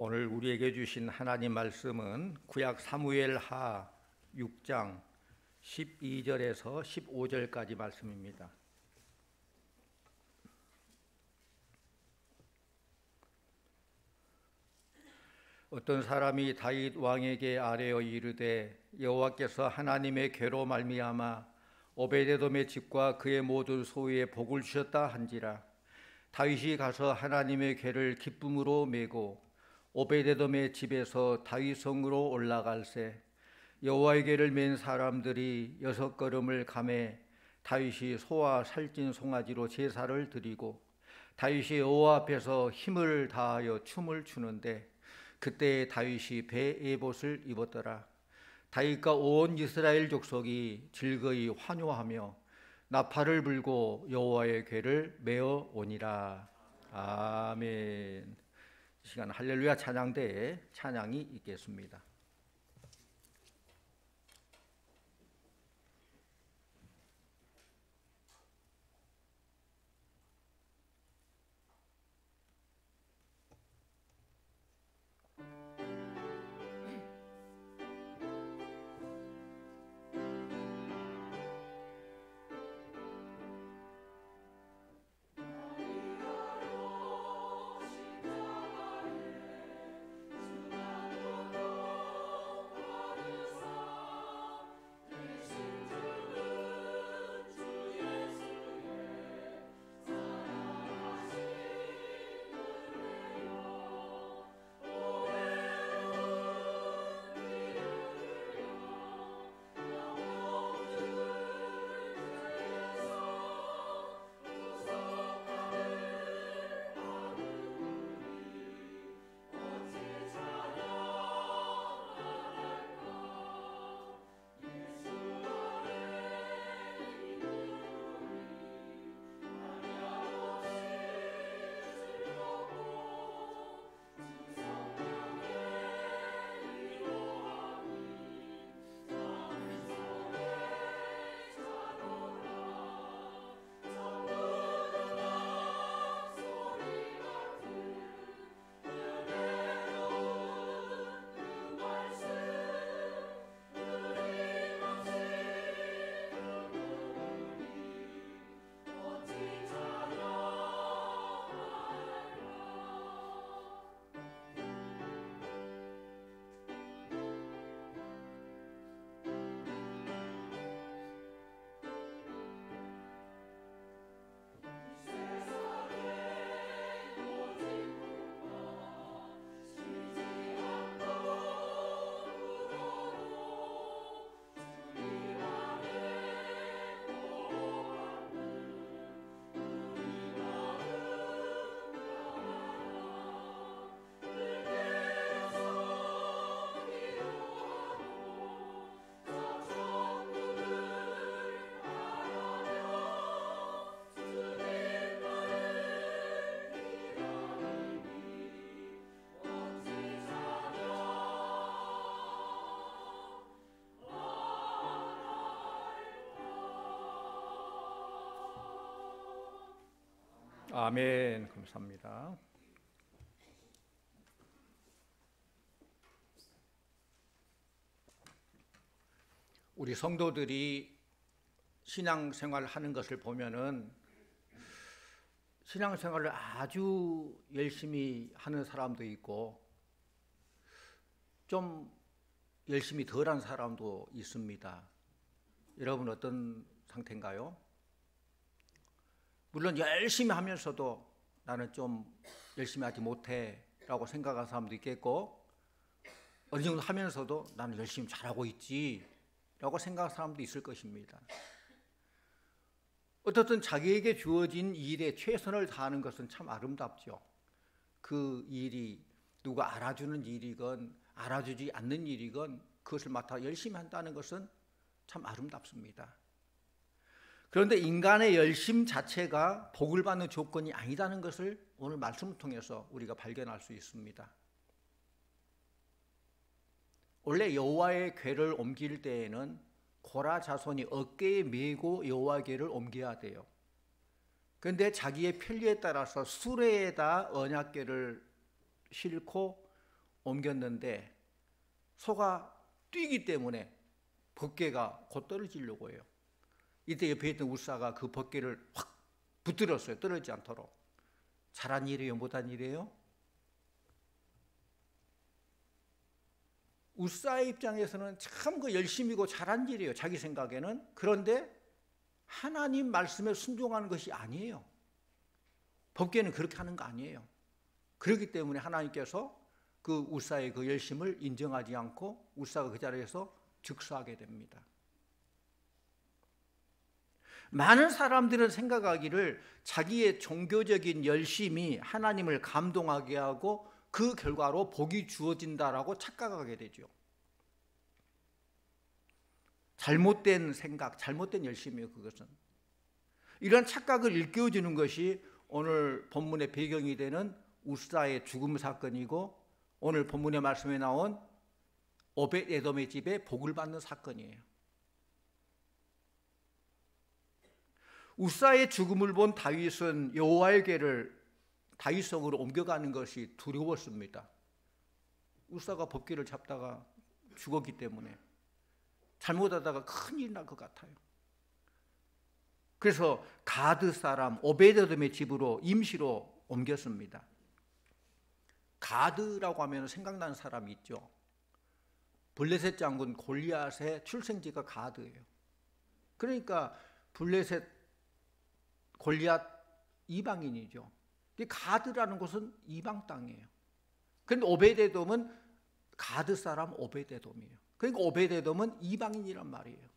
오늘 우리에게 주신 하나님 말씀은 구약 사무엘하 6장 12절에서 15절까지 말씀입니다. 어떤 사람이 다윗 왕에게 아뢰어 이르되 여호와께서 하나님의 궤로 말미암아 오베데돔의 집과 그의 모든 소유에 복을 주셨다 한지라. 다윗이 가서 하나님의 궤를 기쁨으로 메고 오베데돔의 집에서 다윗 성으로 올라갈새 여호와의 궤를 맨 사람들이 6걸음을 가매 다윗이 소와 살찐 송아지로 제사를 드리고 다윗이 여호와 앞에서 힘을 다하여 춤을 추는데 그때 다윗이 배 에봇을 입었더라. 다윗과 온 이스라엘 족속이 즐거이 환호하며 나팔을 불고 여호와의 궤를 메어 오니라. 아멘. 이 시간 할렐루야 찬양대에 찬양이 있겠습니다. 아멘. 감사합니다. 우리 성도들이 신앙생활 하는 것을 보면은 신앙생활을 아주 열심히 하는 사람도 있고 좀 열심히 덜한 사람도 있습니다. 여러분 어떤 상태인가요? 물론 열심히 하면서도 나는 좀 열심히 하지 못해 라고 생각하는 사람도 있겠고 어느 정도 하면서도 나는 열심히 잘하고 있지 라고 생각하는 사람도 있을 것입니다. 어떻든 자기에게 주어진 일에 최선을 다하는 것은 참 아름답죠. 그 일이 누가 알아주는 일이건 알아주지 않는 일이건 그것을 맡아 열심히 한다는 것은 참 아름답습니다. 그런데 인간의 열심 자체가 복을 받는 조건이 아니다는 것을 오늘 말씀을 통해서 우리가 발견할 수 있습니다. 원래 여호와의 궤를 옮길 때에는 고라 자손이 어깨에 메고 여호와의 궤를 옮겨야 돼요. 그런데 자기의 편리에 따라서 수레에다 언약궤를 싣고 옮겼는데 소가 뛰기 때문에 벗개가 곧 떨어지려고 해요. 이때 옆에 있던 우사가 그 벗개를 확 붙들었어요. 떨어지지 않도록. 잘한 일이에요? 못한 일이에요? 우사의 입장에서는 참 그 열심이고 잘한 일이에요. 자기 생각에는. 그런데 하나님 말씀에 순종하는 것이 아니에요. 법궤는 그렇게 하는 거 아니에요. 그렇기 때문에 하나님께서 그 우사의 그 열심을 인정하지 않고 우사가 그 자리에서 즉사하게 됩니다. 많은 사람들은 생각하기를 자기의 종교적인 열심이 하나님을 감동하게 하고 그 결과로 복이 주어진다라고 착각하게 되죠. 잘못된 생각, 잘못된 열심이에요. 그것은. 이런 착각을 일깨워주는 것이 오늘 본문의 배경이 되는 우사의 죽음 사건이고 오늘 본문의 말씀에 나온 오벳에돔의 집에 복을 받는 사건이에요. 우사의 죽음을 본 다윗은 여호와의 궤를 다윗성으로 옮겨가는 것이 두려웠습니다. 우사가 법궤를 잡다가 죽었기 때문에 잘못하다가 큰일이 날 것 같아요. 그래서 가드 사람 오벳에돔의 집으로 임시로 옮겼습니다. 가드라고 하면 생각나는 사람이 있죠. 블레셋 장군 골리앗의 출생지가 가드예요. 그러니까 블레셋 골리앗 이방인이죠. 가드라는 곳은 이방 땅이에요. 그런데 오벳에돔은 가드 사람 오벳에돔이에요. 그러니까 오벳에돔은 이방인이란 말이에요.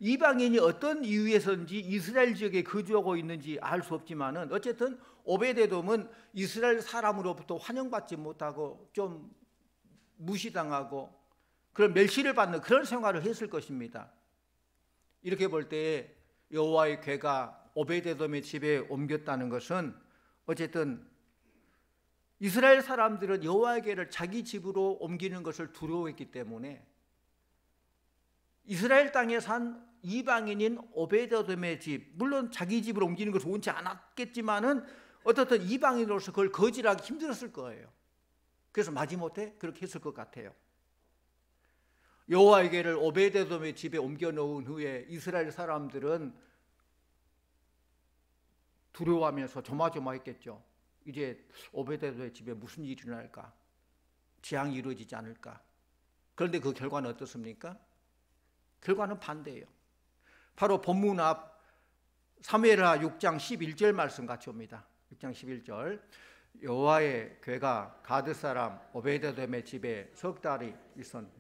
이방인이 어떤 이유에서인지 이스라엘 지역에 거주하고 있는지 알 수 없지만은 어쨌든 오벳에돔은 이스라엘 사람으로부터 환영받지 못하고 좀 무시당하고 그런 멸시를 받는 그런 생활을 했을 것입니다. 이렇게 볼 때 여호와의 궤가 오벳에돔의 집에 옮겼다는 것은 어쨌든 이스라엘 사람들은 여호와의 궤를 자기 집으로 옮기는 것을 두려워했기 때문에 이스라엘 땅에 산 이방인인 오벳에돔의 집, 물론 자기 집으로 옮기는 것을 원치 않았겠지만은 어떻든 이방인으로서 그걸 거절하기 힘들었을 거예요. 그래서 마지못해 그렇게 했을 것 같아요. 여호와의 궤를 오벳에돔의 집에 옮겨 놓은 후에 이스라엘 사람들은 두려워하면서 조마조마했겠죠. 이제 오벳에돔의 집에 무슨 일이 일어날까? 재앙이 이루어지지 않을까? 그런데 그 결과는 어떻습니까? 결과는 반대예요. 바로 본문 앞 사무엘하 6장 11절 말씀 같이 옵니다. 6장 11절 여호와의 궤가 가드 사람 오벳에돔의 집에 석 달이 있었는데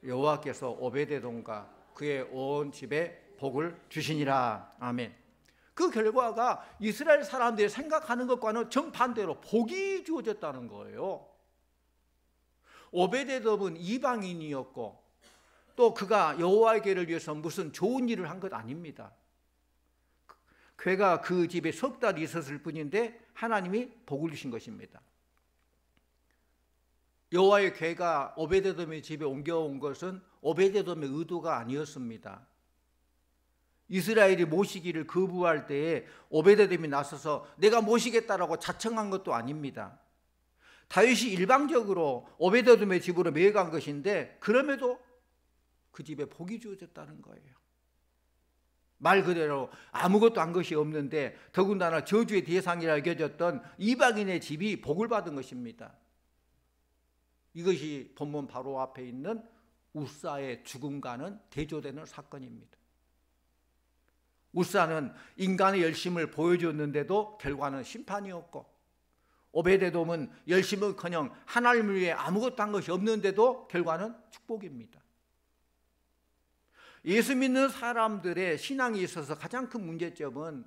여호와께서 오벳에돔과 그의 온 집에 복을 주시니라. 아멘. 그 결과가 이스라엘 사람들이 생각하는 것과는 정반대로 복이 주어졌다는 거예요. 오벳에돔은 이방인이었고 또 그가 여호와의 궤를 위해서 무슨 좋은 일을 한 것 아닙니다. 궤가 그 집에 석 달이 있었을 뿐인데 하나님이 복을 주신 것입니다. 여호와의 궤가 오벳에돔의 집에 옮겨온 것은 오벳에돔의 의도가 아니었습니다. 이스라엘이 모시기를 거부할 때에 오벳에돔이 나서서 내가 모시겠다라고 자청한 것도 아닙니다. 다윗이 일방적으로 오벳에돔의 집으로 매간 것인데 그럼에도 그 집에 복이 주어졌다는 거예요. 말 그대로 아무것도 한 것이 없는데 더군다나 저주의 대상이라 여겨졌던 이방인의 집이 복을 받은 것입니다. 이것이 본문 바로 앞에 있는 우사의 죽음과는 대조되는 사건입니다. 우사는 인간의 열심을 보여줬는데도 결과는 심판이었고 오벳에돔은 열심은커녕 하나님을 위해 아무것도 한 것이 없는데도 결과는 축복입니다. 예수 믿는 사람들의 신앙에 있어서 가장 큰 문제점은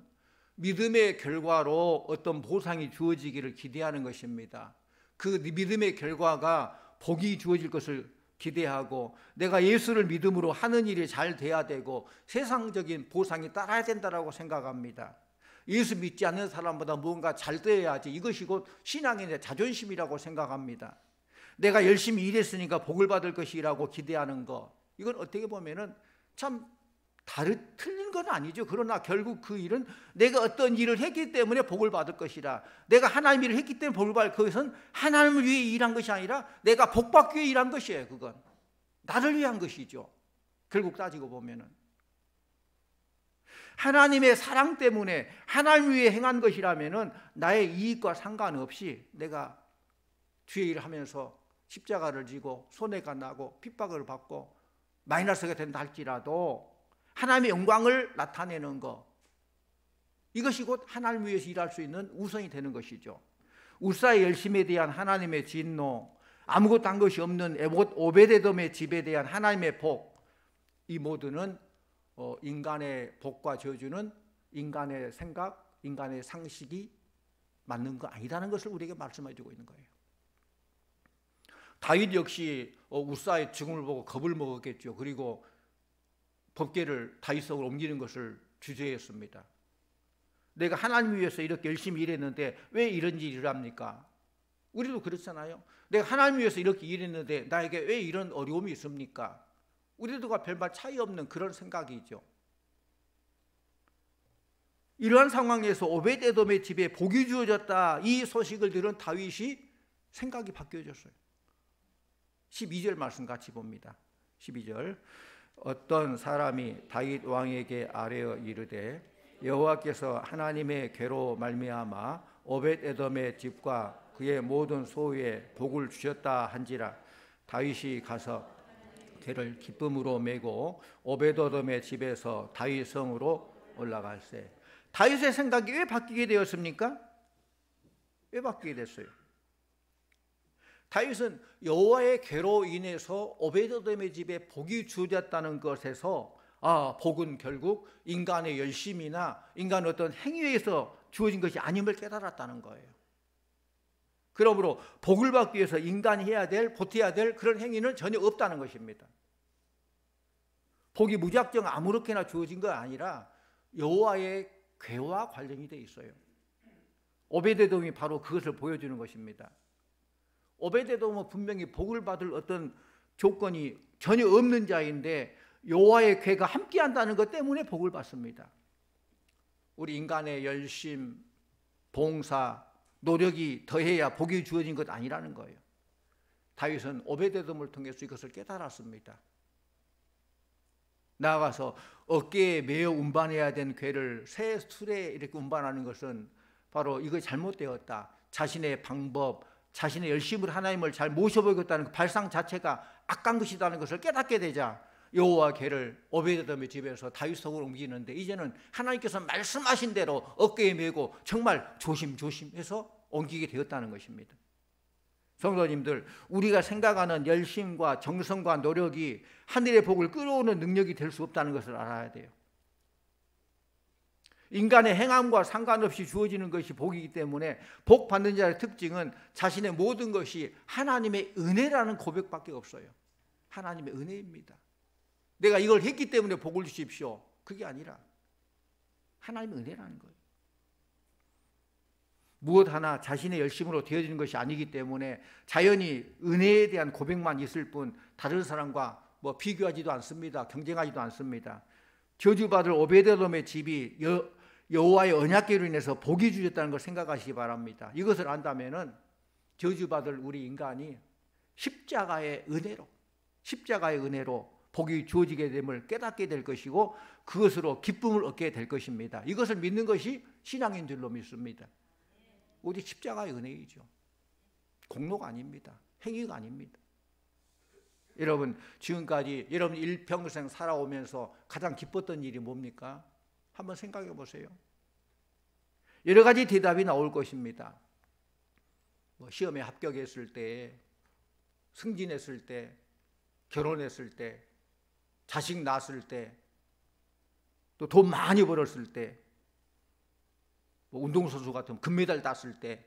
믿음의 결과로 어떤 보상이 주어지기를 기대하는 것입니다. 그 믿음의 결과가 복이 주어질 것을 기대하고 내가 예수를 믿음으로 하는 일이 잘 돼야 되고 세상적인 보상이 따라야 된다고 생각합니다. 예수 믿지 않는 사람보다 무언가 잘 되어야지 이것이 곧 신앙의 자존심이라고 생각합니다. 내가 열심히 일했으니까 복을 받을 것이라고 기대하는 것, 이건 어떻게 보면은 참 틀린 건 아니죠. 그러나 결국 그 일은 내가 어떤 일을 했기 때문에 복을 받을 것이라. 내가 하나님 일을 했기 때문에 복을 받을, 그것은 하나님을 위해 일한 것이 아니라 내가 복받기 위해 일한 것이에요. 그건 나를 위한 것이죠. 결국 따지고 보면은 하나님의 사랑 때문에 하나님 위해 행한 것이라면은 나의 이익과 상관없이 내가 주의 일을 하면서 십자가를 지고 손해가 나고 핍박을 받고 마이너스가 된다 할지라도 하나님의 영광을 나타내는 것, 이것이 곧 하나님 위해서 일할 수 있는 우선이 되는 것이죠. 우사의 열심에 대한 하나님의 진노, 아무것도 한 것이 없는 오베데돔의 집에 대한 하나님의 복, 이 모두는 인간의 복과 저주는 인간의 생각, 인간의 상식이 맞는 거 아니라는 것을 우리에게 말씀해 주고 있는 거예요. 다윗 역시 우사의 죽음을 보고 겁을 먹었겠죠. 그리고 법궤를 다윗성으로 옮기는 것을 주저했습니다. 내가 하나님 위해서 이렇게 열심히 일했는데 왜 이런 일을 합니까? 우리도 그렇잖아요. 내가 하나님 위해서 이렇게 일했는데 나에게 왜 이런 어려움이 있습니까? 우리들과 별반 차이 없는 그런 생각이죠. 이러한 상황에서 오베데돔의 집에 복이 주어졌다, 이 소식을 들은 다윗이 생각이 바뀌어졌어요. 12절 말씀 같이 봅니다. 12절, 어떤 사람이 다윗 왕에게 아뢰어 이르되 여호와께서 하나님의 괴로 말미암아 오벳에돔의 집과 그의 모든 소유에 복을 주셨다 한지라. 다윗이 가서 괴를 기쁨으로 메고 오벳에돔의 집에서 다윗 성으로 올라갈세. 다윗의 생각이 왜 바뀌게 되었습니까? 왜 바뀌게 됐어요? 다윗은 여호와의 괴로 인해서 오베데돔의 집에 복이 주어졌다는 것에서 복은 결국 인간의 열심이나 인간의 어떤 행위에서 주어진 것이 아님을 깨달았다는 거예요. 그러므로 복을 받기 위해서 인간이 해야 될, 보태야 될 그런 행위는 전혀 없다는 것입니다. 복이 무작정 아무렇게나 주어진 거 아니라 여호와의 괴와 관련이 되어 있어요. 오베데돔이 바로 그것을 보여주는 것입니다. 오베데돔은 분명히 복을 받을 어떤 조건이 전혀 없는 자인데 여호와의 괴가 함께한다는 것 때문에 복을 받습니다. 우리 인간의 열심, 봉사, 노력이 더해야 복이 주어진 것 아니라는 거예요. 다윗은 오베데돔을 통해서 이것을 깨달았습니다. 나아가서 어깨에 매어 운반해야 된 괴를 새 술에 이렇게 운반하는 것은 바로 이거 잘못되었다. 자신의 방법, 자신의 열심으로 하나님을 잘 모셔보겠다는 그 발상 자체가 악한 것이라는 것을 깨닫게 되자 여호와 괴를 오베데돔의 집에서 다윗 성으로 옮기는데 이제는 하나님께서 말씀하신 대로 어깨에 메고 정말 조심조심해서 옮기게 되었다는 것입니다. 성도님들, 우리가 생각하는 열심과 정성과 노력이 하늘의 복을 끌어오는 능력이 될 수 없다는 것을 알아야 돼요. 인간의 행함과 상관없이 주어지는 것이 복이기 때문에 복 받는 자의 특징은 자신의 모든 것이 하나님의 은혜라는 고백밖에 없어요. 하나님의 은혜입니다. 내가 이걸 했기 때문에 복을 주십시오. 그게 아니라 하나님의 은혜라는 거예요. 무엇 하나 자신의 열심으로 되어지는 것이 아니기 때문에 자연히 은혜에 대한 고백만 있을 뿐 다른 사람과 비교하지도 않습니다. 경쟁하지도 않습니다. 저주받을 오베데돔의 집이 여호와의 언약궤로 인해서 복이 주셨다는 걸 생각하시기 바랍니다. 이것을 안다면은 저주받을 우리 인간이 십자가의 은혜로 복이 주어지게 됨을 깨닫게 될 것이고 그것으로 기쁨을 얻게 될 것입니다. 이것을 믿는 것이 신앙인 줄로 믿습니다. 오직 십자가의 은혜이죠. 공로가 아닙니다. 행위가 아닙니다. 여러분, 지금까지 여러분 일평생 살아오면서 가장 기뻤던 일이 뭡니까? 한번 생각해 보세요. 여러 가지 대답이 나올 것입니다. 시험에 합격했을 때, 승진했을 때, 결혼했을 때, 자식 낳았을 때, 또 돈 많이 벌었을 때, 운동선수 같은 금메달 땄을 때,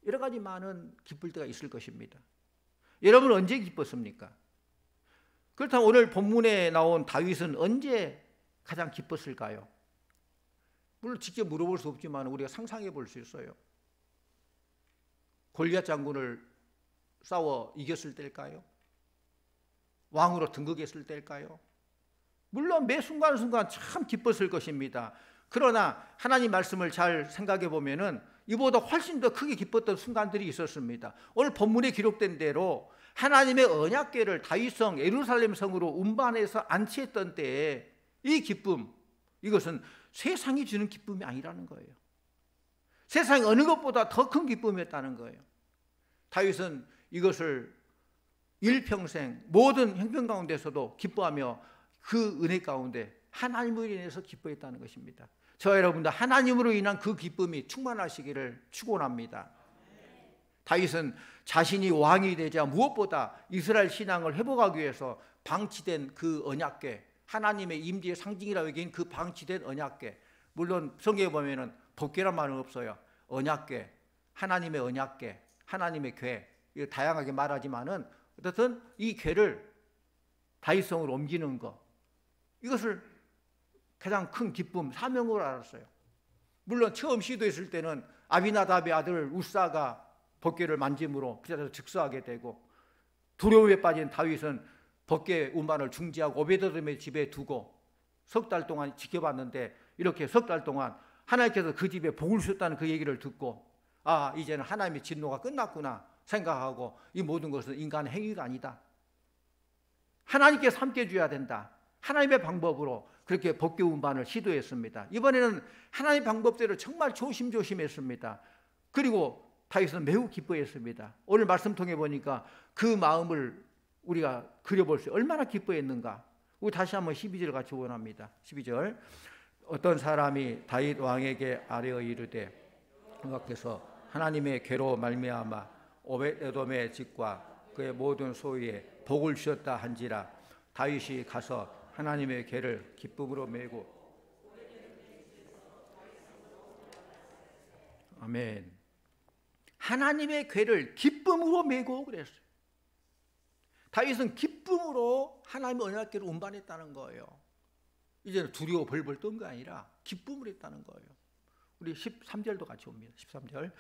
여러 가지 많은 기쁠 때가 있을 것입니다. 여러분은 언제 기뻤습니까? 그렇다면 오늘 본문에 나온 다윗은 언제 가장 기뻤을까요? 물론 직접 물어볼 수 없지만 우리가 상상해 볼 수 있어요. 골리앗 장군을 싸워 이겼을 때일까요? 왕으로 등극했을 때일까요? 물론 매 순간순간 참 기뻤을 것입니다. 그러나 하나님 말씀을 잘 생각해 보면은 이보다 훨씬 더 크게 기뻤던 순간들이 있었습니다. 오늘 본문에 기록된 대로 하나님의 언약궤를 다윗성 예루살렘 성으로 운반해서 안치했던 때에 이 기쁨, 이것은 세상이 주는 기쁨이 아니라는 거예요. 세상이 어느 것보다 더 큰 기쁨이었다는 거예요. 다윗은 이것을 일평생 모든 형편 가운데서도 기뻐하며 그 은혜 가운데 하나님으로 인해서 기뻐했다는 것입니다. 저와 여러분도 하나님으로 인한 그 기쁨이 충만하시기를 축원합니다. 다윗은 자신이 왕이 되자 무엇보다 이스라엘 신앙을 회복하기 위해서 방치된 그 언약궤, 하나님의 임재의 상징이라고 여긴 그 방치된 언약궤, 물론 성경에 보면은 법궤란 말은 없어요. 언약궤, 하나님의 언약궤, 하나님의 궤, 이거 다양하게 말하지만은 어쨌든 이 궤를 다윗성으로 옮기는 것, 이것을 가장 큰 기쁨, 사명으로 알았어요. 물론 처음 시도했을 때는 아비나답의 아들 우사가 법궤를 만짐으로 그 자리에서 즉사하게 되고, 두려움에 빠진 다윗은 법궤 운반을 중지하고 오베데돔의 집에 두고 석 달 동안 지켜봤는데, 이렇게 석 달 동안 하나님께서 그 집에 복을 주셨다는 그 얘기를 듣고, 아, 이제는 하나님의 진노가 끝났구나 생각하고, 이 모든 것은 인간의 행위가 아니다, 하나님께서 함께 해줘야 된다, 하나님의 방법으로 그렇게 법궤 운반을 시도했습니다. 이번에는 하나님의 방법대로 정말 조심조심했습니다. 그리고 다윗은 매우 기뻐했습니다. 오늘 말씀 통해 보니까 그 마음을 우리가 그려볼 수 있어요. 얼마나 기뻐했는가. 우리 다시 한번 12절 같이 원합니다. 12절. 어떤 사람이 다윗 왕에게 아뢰어 이르되 여호와께서 하나님의 궤로 말미암아 오벳에돔의 집과 그의 모든 소유에 복을 주셨다 한지라 다윗이 가서 하나님의 궤를 기쁨으로 메고. 아멘. 하나님의 궤를 기쁨으로 메고 그랬어요. 다윗은 기쁨으로 하나님의 언약궤를 운반했다는 거예요. 이제는 두려워 벌벌 떤 게 아니라 기쁨을 했다는 거예요. 우리 13절도 같이 옵니다. 13절.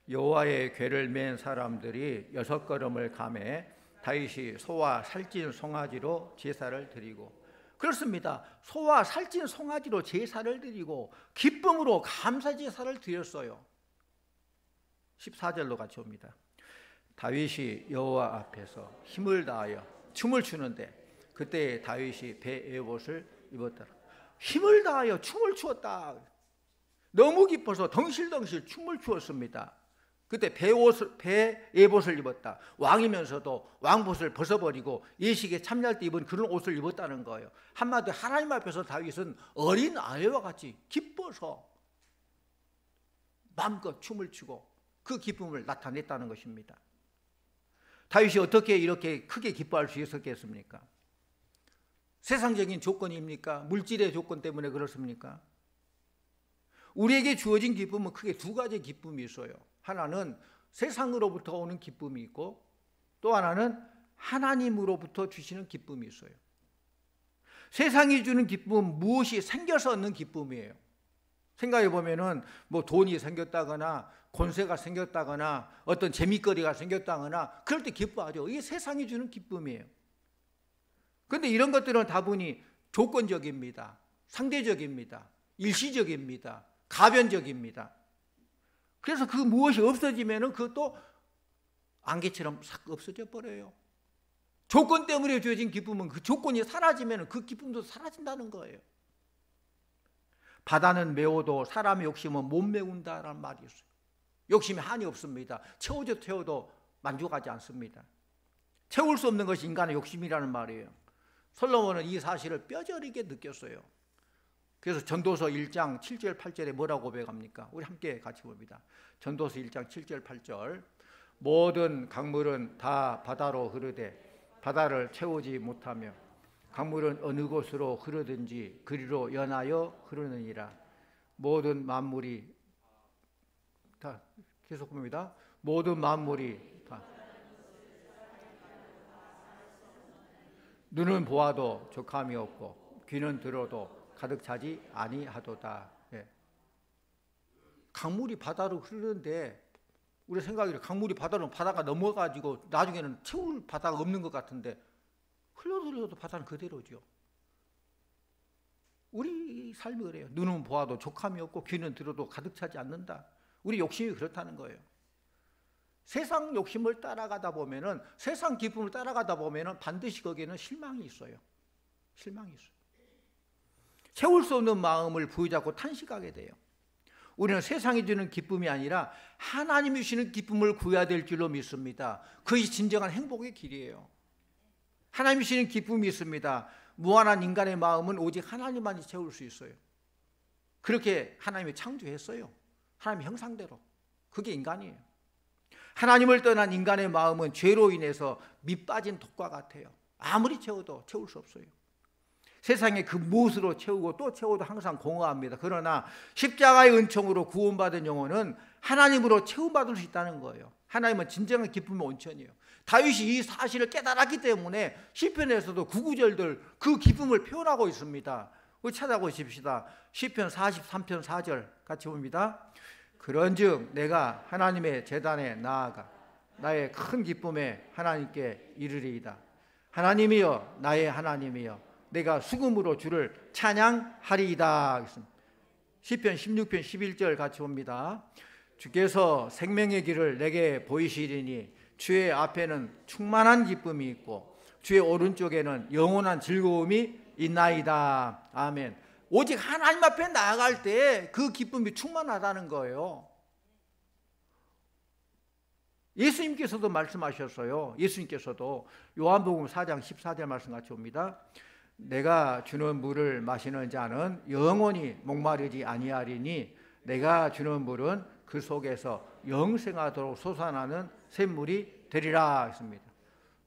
여호와의 궤를 맨 사람들이 6걸음을 가매 다윗이 소와 살찐 송아지로 제사를 드리고. 그렇습니다. 소와 살찐 송아지로 제사를 드리고 기쁨으로 감사 제사를 드렸어요. 14절로 같이 옵니다. 다윗이 여호와 앞에서 힘을 다하여 춤을 추는데 그때 다윗이 배 에봇을 입었더라. 힘을 다하여 춤을 추었다. 너무 기뻐서 덩실덩실 춤을 추었습니다. 그때 배 에봇을 입었다. 왕이면서도 왕봇을 벗어버리고 예식에 참여할 때 입은 그런 옷을 입었다는 거예요. 한마디로 하나님 앞에서 다윗은 어린 아이와 같이 기뻐서 마음껏 춤을 추고 그 기쁨을 나타냈다는 것입니다. 다윗이 어떻게 이렇게 크게 기뻐할 수 있었겠습니까? 세상적인 조건입니까? 물질의 조건 때문에 그렇습니까? 우리에게 주어진 기쁨은 크게 두 가지 기쁨이 있어요. 하나는 세상으로부터 오는 기쁨이 있고, 또 하나는 하나님으로부터 주시는 기쁨이 있어요. 세상이 주는 기쁨은 무엇이 생겨서 얻는 기쁨이에요. 생각해 보면은 뭐 돈이 생겼다거나 권세가 생겼다거나 어떤 재미거리가 생겼다거나 그럴 때 기뻐하죠. 이게 세상이 주는 기쁨이에요. 그런데 이런 것들은 다분히 조건적입니다. 상대적입니다. 일시적입니다. 가변적입니다. 그래서 그 무엇이 없어지면은 그것도 안개처럼 싹 없어져 버려요. 조건 때문에 주어진 기쁨은 그 조건이 사라지면 그 기쁨도 사라진다는 거예요. 바다는 메워도 사람의 욕심은 못 메운다라는 말이 있어요. 욕심에 한이 없습니다. 채워도 만족하지 않습니다. 채울 수 없는 것이 인간의 욕심이라는 말이에요. 솔로몬은 이 사실을 뼈저리게 느꼈어요. 그래서 전도서 1장 7절 8절에 뭐라고 고백합니까? 우리 함께 같이 봅니다. 전도서 1장 7절 8절. 모든 강물은 다 바다로 흐르되 바다를 채우지 못하며 강물은 어느 곳으로 흐르든지 그리로 연하여 흐르느니라. 모든 만물이 다 계속 봅니다. 모든 만물이 다 눈은 보아도 족함이 없고 귀는 들어도 가득 차지 아니하도다. 예. 강물이 바다로 흐르는데 우리 생각이 강물이 바다가 넘어가지고 나중에는 채울 바다가 없는 것 같은데 흘러들어도 바다는 그대로죠. 우리 삶이 그래요. 눈은 보아도 족함이 없고 귀는 들어도 가득 차지 않는다. 우리 욕심이 그렇다는 거예요. 세상 욕심을 따라가다 보면은, 세상 기쁨을 따라가다 보면은 반드시 거기에는 실망이 있어요. 실망이 있어요. 채울 수 없는 마음을 부여잡고 탄식하게 돼요. 우리는 세상이 주는 기쁨이 아니라 하나님이 주시는 기쁨을 구해야 될 줄로 믿습니다. 그것이 진정한 행복의 길이에요. 하나님이 주시는 기쁨이 있습니다. 무한한 인간의 마음은 오직 하나님만이 채울 수 있어요. 그렇게 하나님이 창조했어요. 하나님의 형상대로. 그게 인간이에요. 하나님을 떠난 인간의 마음은 죄로 인해서 밑빠진 독과 같아요. 아무리 채워도 채울 수 없어요. 세상에 그 무엇으로 채우고 또 채워도 항상 공허합니다. 그러나 십자가의 은총으로 구원받은 영혼은 하나님으로 채움받을 수 있다는 거예요. 하나님은 진정한 기쁨의 온천이에요. 다윗이 이 사실을 깨달았기 때문에 시편에서도 구구절들 그 기쁨을 표현하고 있습니다. 우리 찾아보십시다. 시편 43편 4절 같이 봅니다. 그런즉 내가 하나님의 제단에 나아가 나의 큰 기쁨에 하나님께 이르리이다. 하나님이여 나의 하나님이여 내가 수금으로 주를 찬양하리이다. 시편 16편 11절 같이 봅니다. 주께서 생명의 길을 내게 보이시리니 주의 앞에는 충만한 기쁨이 있고 주의 오른쪽에는 영원한 즐거움이 있나이다. 아멘. 오직 하나님 앞에 나아갈 때 그 기쁨이 충만하다는 거예요. 예수님께서도 말씀하셨어요. 예수님께서도 요한복음 4장 14절 말씀 같이 봅니다. 내가 주는 물을 마시는 자는 영원히 목마르지 아니하리니 내가 주는 물은 그 속에서 영생하도록 솟아나는 샘물이 되리라 했습니다.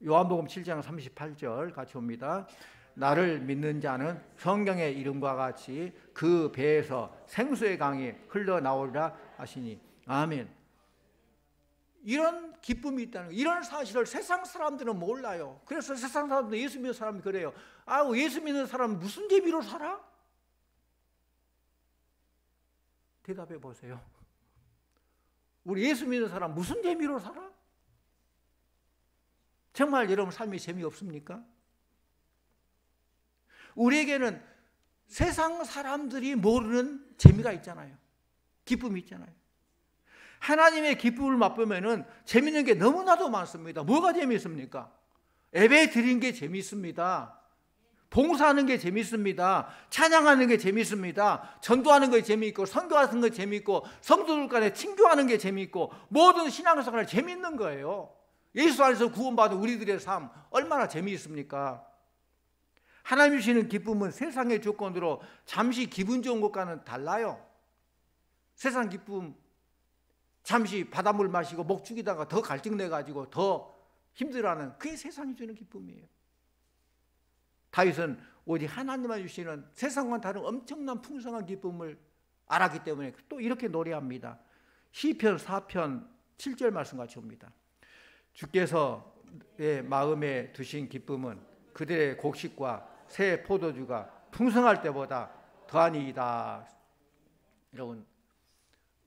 요한복음 7장 38절 같이 봅니다. 나를 믿는 자는 성경의 이름과 같이 그 배에서 생수의 강이 흘러나오리라 하시니 아멘. 이런 기쁨이 있다는 거예요. 이런 사실을 세상 사람들은 몰라요. 그래서 세상 사람들, 예수 믿는 사람이 그래요. 아우, 예수 믿는 사람은 무슨 재미로 살아? 대답해 보세요. 우리 예수 믿는 사람 무슨 재미로 살아? 정말 여러분 삶이 재미없습니까? 우리에게는 세상 사람들이 모르는 재미가 있잖아요. 기쁨이 있잖아요. 하나님의 기쁨을 맛보면은 재밌는 게 너무나도 많습니다. 뭐가 재미있습니까? 예배 드리는 게 재미있습니다. 봉사하는 게 재미있습니다. 찬양하는 게 재미있습니다. 전도하는 게 재미있고 선교하는 게 재미있고 성도들 간에 친교하는 게 재미있고 모든 신앙생활이 재미있는 거예요. 예수 안에서 구원받은 우리들의 삶 얼마나 재미있습니까? 하나님이 주시는 기쁨은 세상의 조건으로 잠시 기분 좋은 것과는 달라요. 세상 기쁨 잠시 바닷물 마시고 목 죽이다가 더 갈증 내가지고 더 힘들어하는 그게 세상이 주는 기쁨이에요. 다윗은 오직 하나님만 주시는 세상과는 다른 엄청난 풍성한 기쁨을 알았기 때문에 또 이렇게 노래합니다. 시편 4편 7절 말씀 같이 봅니다. 주께서 내 마음에 두신 기쁨은 그들의 곡식과 새 포도주가 풍성할 때보다 더하니이다. 여러분,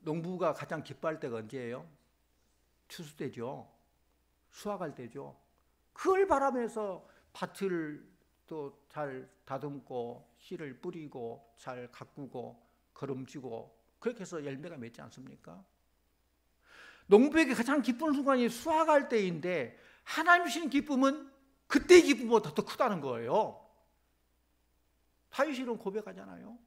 농부가 가장 기뻐할 때가 언제예요? 추수 때죠. 수확할 때죠. 그걸 바라면서 밭을 또 잘 다듬고 씨를 뿌리고 잘 가꾸고 거름지고 그렇게 해서 열매가 맺지 않습니까? 농부에게 가장 기쁜 순간이 수확할 때인데 하나님 주시는 기쁨은 그때의 기쁨보다 더 크다는 거예요. 다윗은 고백하잖아요.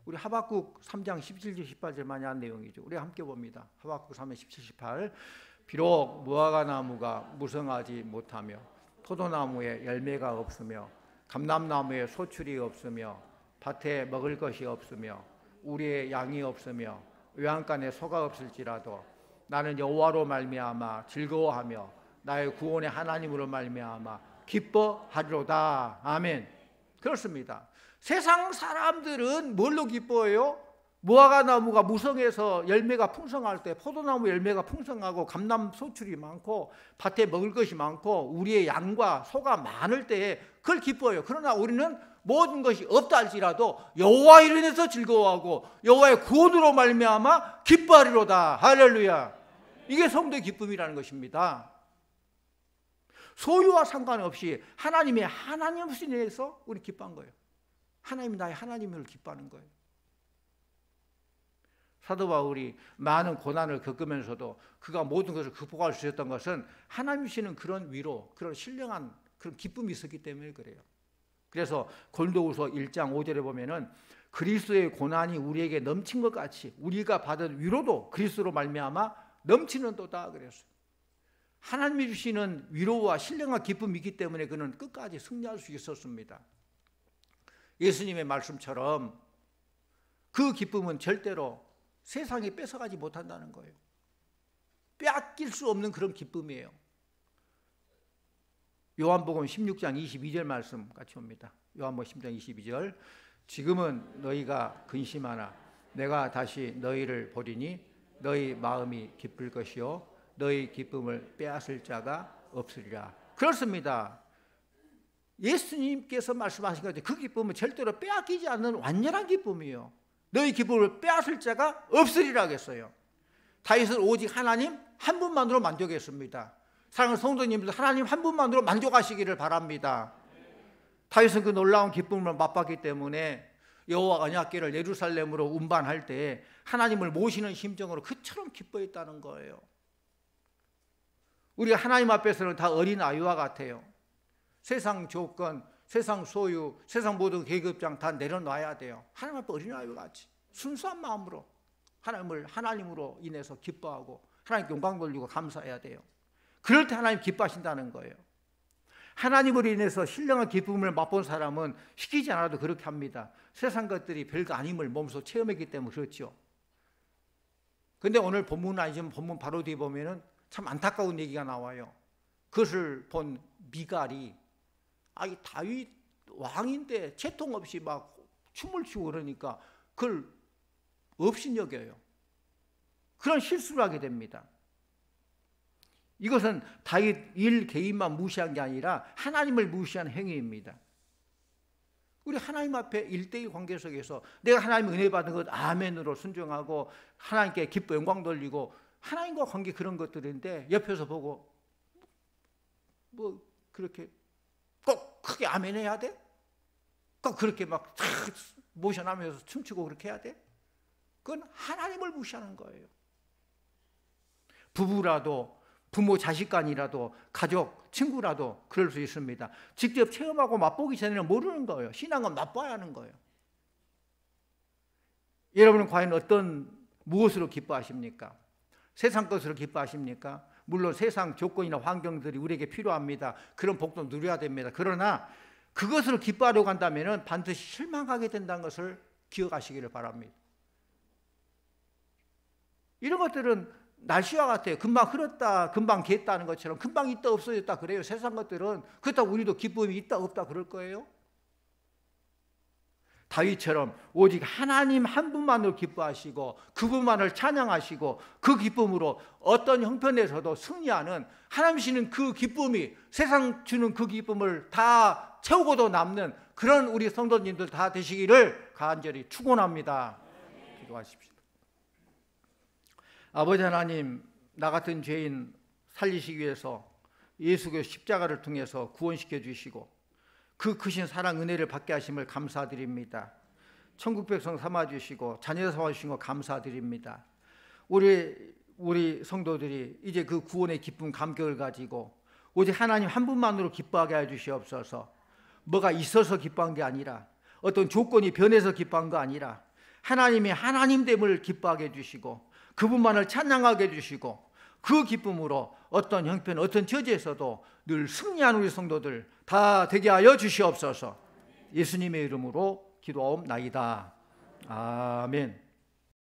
우리 하박국 3장 17절 18절 많이 한 내용이죠. 우리 함께 봅니다. 하박국 3장 17, 18 비록 무화과 나무가 무성하지 못하며 포도나무에 열매가 없으며 감람나무에 소출이 없으며 밭에 먹을 것이 없으며 우리의 양이 없으며 외양간에 소가 없을지라도 나는 여호와로 말미암아 즐거워하며 나의 구원의 하나님으로 말미암아 기뻐하리로다. 아멘. 그렇습니다. 세상 사람들은 뭘로 기뻐해요? 무화과 나무가 무성해서 열매가 풍성할 때, 포도나무 열매가 풍성하고 감람 소출이 많고 밭에 먹을 것이 많고 우리의 양과 소가 많을 때에 그걸 기뻐해요. 그러나 우리는 모든 것이 없다 할지라도 여호와 이로 인해서 즐거워하고 여호와의 구원으로 말미암아 기뻐하리로다. 할렐루야. 이게 성도의 기쁨이라는 것입니다. 소유와 상관없이 하나님의 하나님 없이 인해서 우리 기뻐한 거예요. 하나님이 나의 하나님을 기뻐하는 거예요. 사도 바울이 많은 고난을 겪으면서도 그가 모든 것을 극복할 수 있었던 것은 하나님 주시는 그런 위로, 그런 신령한 그런 기쁨이 있었기 때문에 그래요. 그래서 고린도후서 1장 5절에 보면은 그리스도의 고난이 우리에게 넘친 것 같이 우리가 받은 위로도 그리스도로 말미암아 넘치는도다 그랬어요. 하나님이 주시는 위로와 신령한 기쁨이 있기 때문에 그는 끝까지 승리할 수 있었습니다. 예수님의 말씀처럼 그 기쁨은 절대로 세상이 뺏어가지 못한다는 거예요. 빼앗길 수 없는 그런 기쁨이에요. 요한복음 16장 22절 말씀 같이 옵니다. 요한복음 16장 22절. 지금은 너희가 근심하나 내가 다시 너희를 보리니 너희 마음이 기쁠 것이요 너희 기쁨을 빼앗을 자가 없으리라. 그렇습니다. 예수님께서 말씀하신 것처럼 그 기쁨은 절대로 빼앗기지 않는 완전한 기쁨이에요. 너희 기쁨을 빼앗을 자가 없으리라 했어요. 다윗은 오직 하나님 한 분만으로 만족했습니다. 사랑하는 성도님들, 하나님 한 분만으로 만족하시기를 바랍니다. 다윗은 그 놀라운 기쁨을 맛봤기 때문에 여호와 언약궤를 예루살렘으로 운반할 때 하나님을 모시는 심정으로 그처럼 기뻐했다는 거예요. 우리가 하나님 앞에서는 다 어린 아이와 같아요. 세상 조건, 세상 소유, 세상 모든 계급장 다 내려놔야 돼요. 하나님 앞에 어린 아이와 같이 순수한 마음으로 하나님을 하나님으로 인해서 기뻐하고 하나님께 영광 돌리고 감사해야 돼요. 그럴 때 하나님 기뻐하신다는 거예요. 하나님으로 인해서 신령한 기쁨을 맛본 사람은 시키지 않아도 그렇게 합니다. 세상 것들이 별거 아님을 몸소 체험했기 때문에 그렇죠. 근데 오늘 본문은 아니지만 본문 바로 뒤에 보면은 참 안타까운 얘기가 나와요. 그것을 본 미갈이 이 다윗 왕인데 채통 없이 막 춤을 추고 그러니까 그걸 업신여겨요. 그런 실수를 하게 됩니다. 이것은 다윗 일 개인만 무시한 게 아니라 하나님을 무시한 행위입니다. 우리 하나님 앞에 1대1 관계 속에서 내가 하나님의 은혜 받은 것 아멘으로 순종하고 하나님께 기뻐 영광 돌리고 하나님과 관계 그런 것들인데 옆에서 보고 뭐 그렇게 꼭 크게 아멘 해야 돼? 꼭 그렇게 막 모션하면서 춤추고 그렇게 해야 돼? 그건 하나님을 무시하는 거예요. 부부라도 부모 자식 간이라도 가족 친구라도 그럴 수 있습니다. 직접 체험하고 맛보기 전에는 모르는 거예요. 신앙은 맛봐야 하는 거예요. 여러분은 과연 무엇으로 기뻐하십니까? 세상 것으로 기뻐하십니까? 물론 세상 조건이나 환경들이 우리에게 필요합니다. 그런 복도 누려야 됩니다. 그러나 그것으로 기뻐하려고 한다면 반드시 실망하게 된다는 것을 기억하시기를 바랍니다. 이런 것들은 날씨와 같아요. 금방 흐렸다 금방 갰다는 것처럼 금방 있다 없어졌다 그래요. 세상 것들은. 그렇다고 우리도 기쁨이 있다 없다 그럴 거예요? 다윗처럼 오직 하나님 한 분만으로 기뻐하시고 그분만을 찬양하시고 그 기쁨으로 어떤 형편에서도 승리하는 하나님 주시는 그 기쁨이 세상 주는 그 기쁨을 다 채우고도 남는 그런 우리 성도님들 다 되시기를 간절히 축원합니다. 기도하십시오. 아버지 하나님, 나 같은 죄인 살리시기 위해서 예수의 십자가를 통해서 구원시켜 주시고 그 크신 사랑 은혜를 받게 하심을 감사드립니다. 천국 백성 삼아주시고 자녀 삼아주신 거 감사드립니다. 우리 성도들이 이제 그 구원의 기쁨 감격을 가지고 오직 하나님 한 분만으로 기뻐하게 해주시옵소서. 뭐가 있어서 기뻐한 게 아니라 어떤 조건이 변해서 기뻐한 거 아니라 하나님이 하나님됨을 기뻐하게 해주시고 그분만을 찬양하게 해주시고 그 기쁨으로 어떤 형편 어떤 처지에서도 늘 승리하는 우리 성도들 다 되게 하여 주시옵소서. 예수님의 이름으로 기도하옵나이다. 아멘.